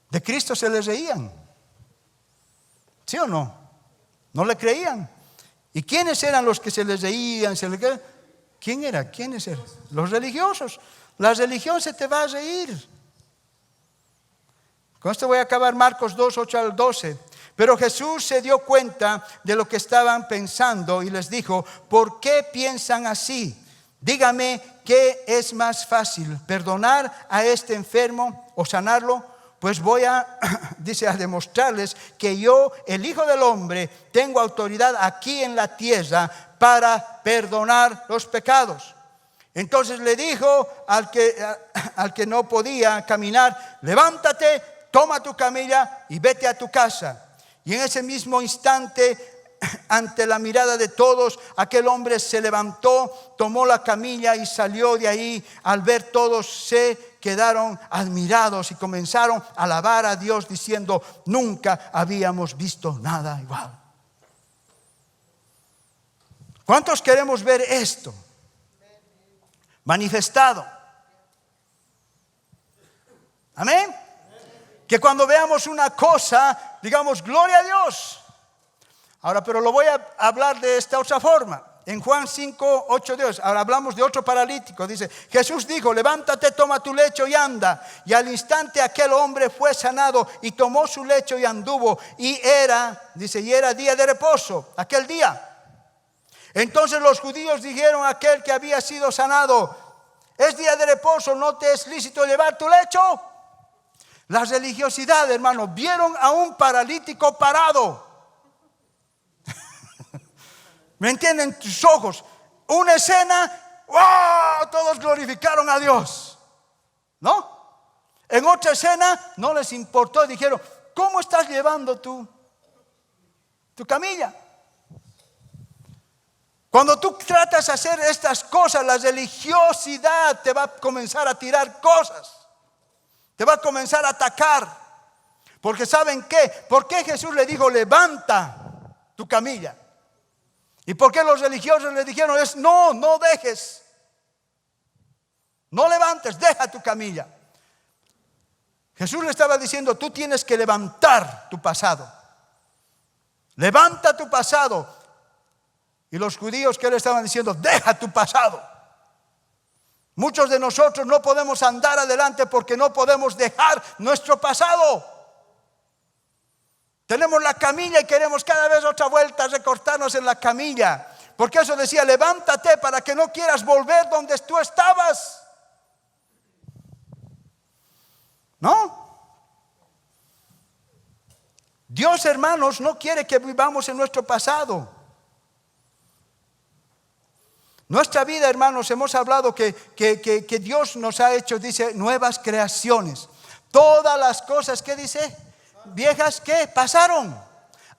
De Cristo se les reían. ¿Sí o no? No le creían. ¿Y quiénes eran los que se les reían? ¿Quién era? ¿Quiénes eran? Los religiosos. La religión se te va a reír. Con esto voy a acabar. Marcos 2, 8 al 12. Pero Jesús se dio cuenta de lo que estaban pensando y les dijo, ¿por qué piensan así? Dígame, ¿qué es más fácil? ¿Perdonar a este enfermo o sanarlo? Pues voy a demostrarles que yo, el Hijo del Hombre, tengo autoridad aquí en la tierra para perdonar los pecados. Entonces le dijo al que no podía caminar, levántate, toma tu camilla y vete a tu casa. Y en ese mismo instante, ante la mirada de todos, aquel hombre se levantó, tomó la camilla y salió de ahí. Al ver todos se quedaron admirados y comenzaron a alabar a Dios diciendo, nunca habíamos visto nada igual. ¿Cuántos queremos ver esto manifestado? Amén. Que cuando veamos una cosa, digamos, gloria a Dios. Ahora, pero lo voy a hablar de esta otra forma. En Juan 5, 8, 10. Ahora hablamos de otro paralítico. Dice, Jesús dijo, levántate, toma tu lecho y anda. Y al instante aquel hombre fue sanado y tomó su lecho y anduvo. Y era día de reposo, aquel día. Entonces los judíos dijeron a aquel que había sido sanado, es día de reposo, ¿no te es lícito llevar tu lecho? La religiosidad, hermano, vieron a un paralítico parado. ¿Me entienden tus ojos? una escena, ¡wow! Todos glorificaron a Dios, ¿no? En otra escena no les importó y dijeron, ¿cómo estás llevando tu camilla? Cuando tú tratas de hacer estas cosas, la religiosidad te va a comenzar a tirar cosas, te va a comenzar a atacar. Porque ¿saben qué? ¿Por qué Jesús le dijo, levanta tu camilla? ¿Y por qué los religiosos le dijeron, no dejes, no levantes, deja tu camilla? Jesús le estaba diciendo, tú tienes que levantar tu pasado. Levanta tu pasado. Y los judíos, ¿qué le estaban diciendo? Deja tu pasado. Muchos de nosotros no podemos andar adelante porque no podemos dejar nuestro pasado. Tenemos la camilla y queremos cada vez otra vuelta recortarnos en la camilla. Porque eso decía, levántate para que no quieras volver donde tú estabas. ¿No? Dios, hermanos, no quiere que vivamos en nuestro pasado. Nuestra vida, hermanos, hemos hablado que Dios nos ha hecho, dice, nuevas creaciones. Todas las cosas, ¿qué dice? Viejas, ¿qué? Pasaron.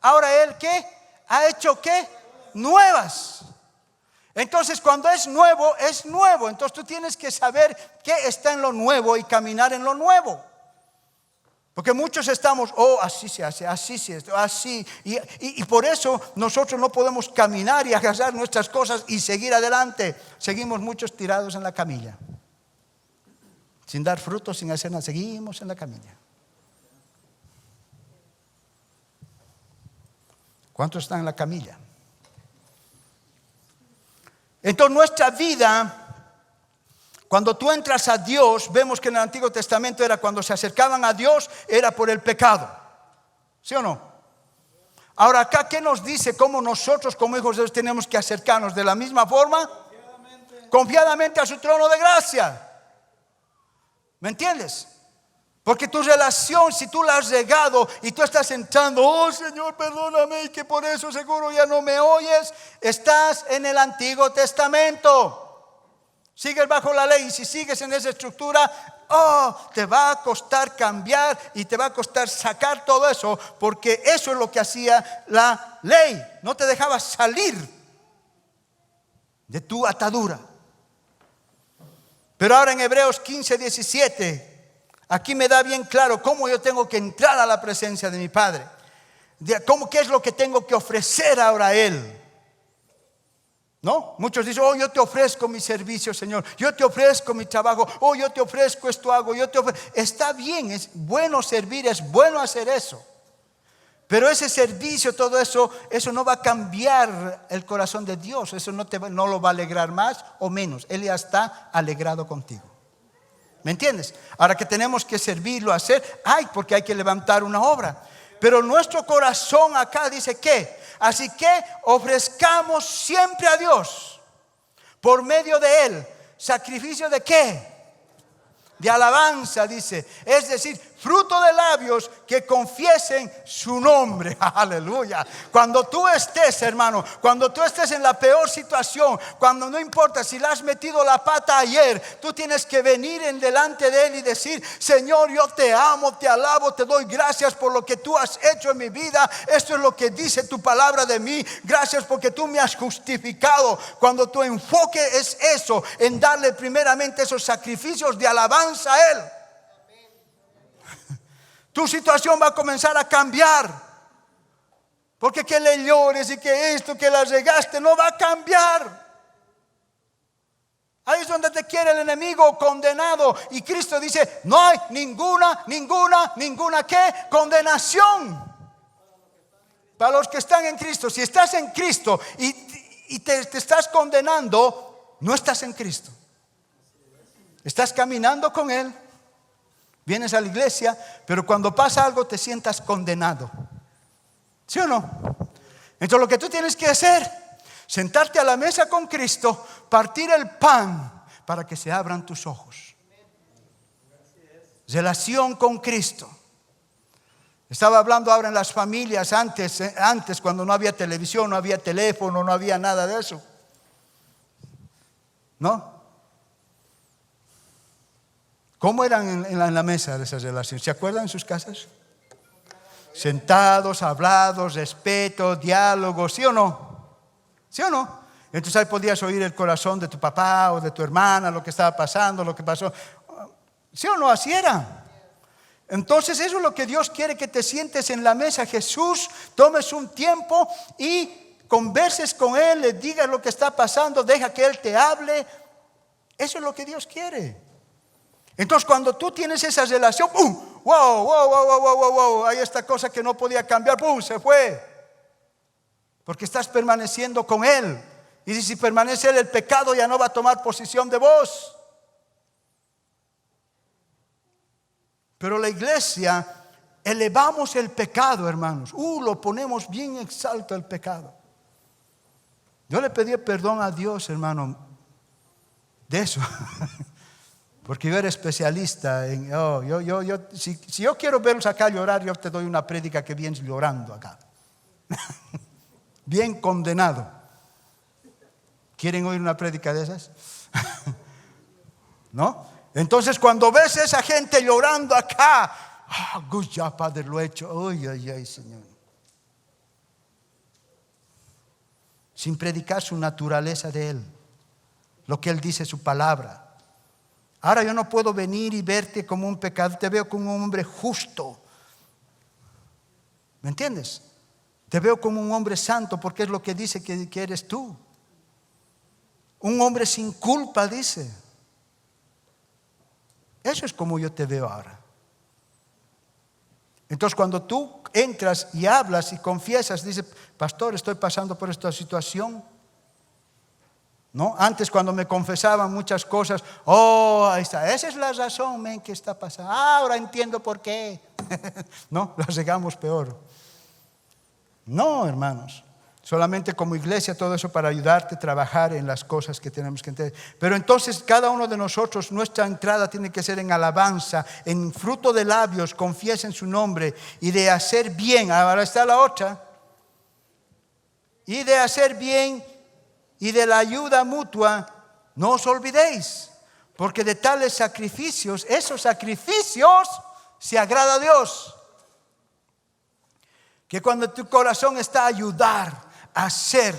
Ahora Él, ¿qué? Ha hecho, ¿qué? Nuevas. Entonces, cuando es nuevo, es nuevo. Entonces tú tienes que saber qué está en lo nuevo y caminar en lo nuevo. Porque muchos estamos, así se hace, así. Y por eso nosotros no podemos caminar y agarrar nuestras cosas y seguir adelante. Seguimos muchos tirados en la camilla. Sin dar frutos, sin hacer nada. Seguimos en la camilla. ¿Cuántos están en la camilla? Entonces nuestra vida, cuando tú entras a Dios, vemos que en el Antiguo Testamento era cuando se acercaban a Dios, era por el pecado. ¿Sí o no? Ahora acá, ¿qué nos dice? Cómo nosotros como hijos de Dios tenemos que acercarnos de la misma forma, confiadamente a su trono de gracia. ¿Me entiendes? Porque tu relación, si tú la has regado y tú estás entrando, Señor, perdóname, y que por eso seguro ya no me oyes, estás en el Antiguo Testamento. Sigues bajo la ley y si sigues en esa estructura, te va a costar cambiar y te va a costar sacar todo eso, porque eso es lo que hacía la ley. No te dejaba salir de tu atadura. Pero ahora en Hebreos 15:17, aquí me da bien claro cómo yo tengo que entrar a la presencia de mi Padre. ¿Qué es lo que tengo que ofrecer ahora a Él? ¿No? Muchos dicen, yo te ofrezco mi servicio, Señor. Yo te ofrezco mi trabajo. Yo te ofrezco esto hago. Está bien, es bueno servir, es bueno hacer eso. Pero ese servicio, todo eso no va a cambiar el corazón de Dios. Eso no lo va a alegrar más o menos. Él ya está alegrado contigo. ¿Me entiendes? Ahora que tenemos que servirlo, hacer, porque hay que levantar una obra. Pero nuestro corazón acá dice que, así que ofrezcamos siempre a Dios por medio de Él sacrificio de ¿qué? De alabanza, dice. Es decir, fruto de labios que confiesen su nombre. Aleluya. Cuando tú estés, hermano, cuando tú estés en la peor situación, cuando no importa si le has metido la pata ayer, tú tienes que venir en delante de Él y decir, Señor, yo te amo, te alabo, te doy gracias por lo que tú has hecho en mi vida. Esto es lo que dice tu palabra de mí. Gracias porque tú me has justificado. Cuando tu enfoque es eso, en darle primeramente esos sacrificios de alabanza a Él, tu situación va a comenzar a cambiar. Porque que le llores y que esto, que la regaste, no va a cambiar. Ahí es donde te quiere el enemigo condenado. Y Cristo dice, no hay ninguna ¿qué? Condenación para los que están en Cristo. Si estás en Cristo y te estás condenando, no estás en Cristo. Estás caminando con Él, vienes a la iglesia, pero cuando pasa algo te sientas condenado. ¿Sí o no? Entonces lo que tú tienes que hacer, sentarte a la mesa con Cristo, partir el pan para que se abran tus ojos. Relación con Cristo. Estaba hablando ahora en las familias antes cuando no había televisión, no había teléfono, no había nada de eso. ¿No? ¿Cómo eran en la mesa de esas relaciones? ¿Se acuerdan en sus casas? Sentados, hablados, respeto, diálogo, ¿sí o no? ¿Sí o no? Entonces ahí podías oír el corazón de tu papá o de tu hermana, lo que estaba pasando, lo que pasó. ¿Sí o no? Así era. Entonces eso es lo que Dios quiere, que te sientes en la mesa, Jesús, tomes un tiempo y converses con Él, le digas lo que está pasando, deja que Él te hable. Eso es lo que Dios quiere. Entonces cuando tú tienes esa relación, ¡pum! ¡Wow! Hay esta cosa que no podía cambiar, ¡pum! Se fue. Porque estás permaneciendo con Él. Y si permanece Él, el pecado ya no va a tomar posesión de vos. Pero la iglesia, elevamos el pecado, hermanos. Lo ponemos bien exalto el pecado. Yo le pedí perdón a Dios, hermano, de eso. Porque yo era especialista en, si yo quiero verlos acá llorar, yo te doy una prédica que vienes llorando acá. Bien condenado. ¿Quieren oír una prédica de esas? ¿No? Entonces cuando ves a esa gente llorando acá, ya Padre lo he hecho, ay, Señor. Sin predicar su naturaleza de Él, lo que Él dice, su palabra. Ahora yo no puedo venir y verte como un pecador, te veo como un hombre justo. ¿Me entiendes? Te veo como un hombre santo porque es lo que dice que eres tú. Un hombre sin culpa, dice. Eso es como yo te veo ahora. Entonces cuando tú entras y hablas y confiesas, dice, pastor, estoy pasando por esta situación. ¿No? Antes cuando me confesaban muchas cosas, ahí está, esa es la razón, que está pasando. Ahora entiendo por qué. No, las llegamos peor. No, hermanos. Solamente como iglesia, todo eso para ayudarte a trabajar en las cosas que tenemos que entender. Pero entonces cada uno de nosotros, nuestra entrada tiene que ser en alabanza, en fruto de labios, confiesen su nombre y de hacer bien. Ahora está la otra. Y de hacer bien y de la ayuda mutua, no os olvidéis. Porque de tales sacrificios, esos sacrificios, se agrada a Dios. Que cuando tu corazón está a ayudar, hacer,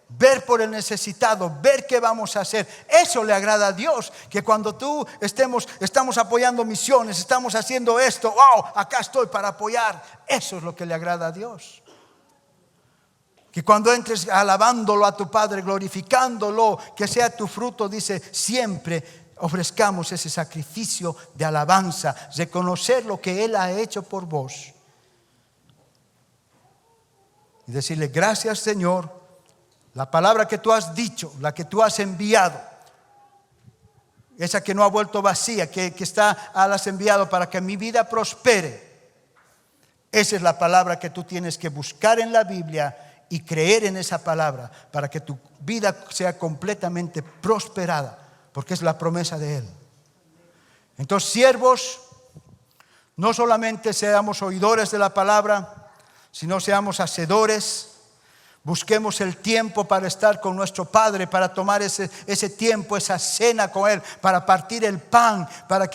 ver por el necesitado, ver qué vamos a hacer, eso le agrada a Dios. Que cuando tú estamos apoyando misiones, estamos haciendo esto, acá estoy para apoyar, eso es lo que le agrada a Dios. Que cuando entres alabándolo a tu Padre, glorificándolo, que sea tu fruto, dice, siempre ofrezcamos ese sacrificio de alabanza, reconocer lo que Él ha hecho por vos. Y decirle, gracias Señor, la palabra que tú has dicho, la que tú has enviado, esa que no ha vuelto vacía, que has enviado para que mi vida prospere. Esa es la palabra que tú tienes que buscar en la Biblia y creer en esa palabra para que tu vida sea completamente prosperada, porque es la promesa de Él. Entonces, siervos, no solamente seamos oidores de la palabra, sino seamos hacedores. Busquemos el tiempo para estar con nuestro Padre, para tomar ese tiempo, esa cena con Él, para partir el pan, para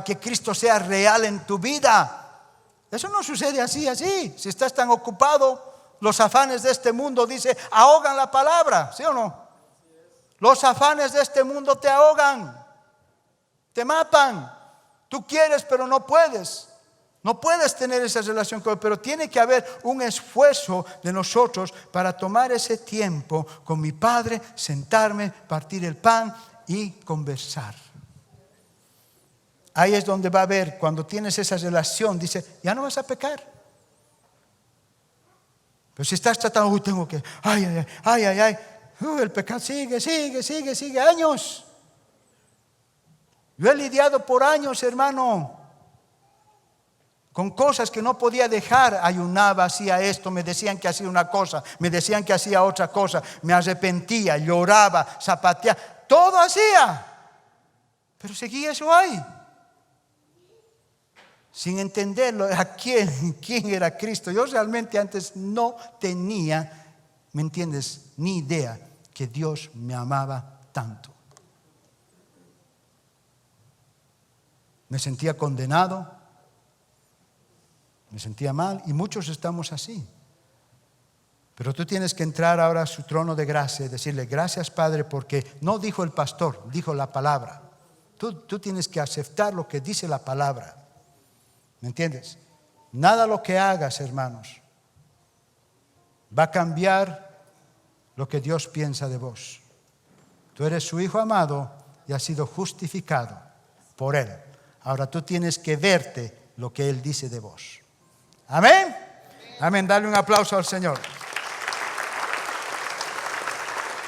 que Cristo sea real en tu vida. Eso no sucede así. Si estás tan ocupado, los afanes de este mundo, dice, ahogan la palabra, ¿sí o no? Los afanes de este mundo te ahogan, te matan. Tú quieres, pero no puedes. No puedes tener esa relación con Él, pero tiene que haber un esfuerzo de nosotros para tomar ese tiempo con mi Padre, sentarme, partir el pan y conversar. Ahí es donde va a haber, cuando tienes esa relación, dice, ya no vas a pecar. Pero si estás tratando, tengo que, el pecado sigue, años. Yo he lidiado por años, hermano, con cosas que no podía dejar. Ayunaba, hacía esto, me decían que hacía una cosa, me decían que hacía otra cosa, me arrepentía, lloraba, zapateaba, todo hacía, pero seguía eso ahí, sin entenderlo, quién era Cristo. Yo realmente antes no tenía, ¿me entiendes?, ni idea que Dios me amaba tanto. Me sentía condenado, me sentía mal, y muchos estamos así. Pero tú tienes que entrar ahora a su trono de gracia y decirle: gracias, Padre, porque no dijo el pastor, dijo la palabra. Tú tienes que aceptar lo que dice la palabra. ¿Me entiendes? Nada lo que hagas, hermanos, va a cambiar lo que Dios piensa de vos. Tú eres su hijo amado y has sido justificado por Él. Ahora tú tienes que verte lo que Él dice de vos. Amén. Amén. Dale un aplauso al Señor.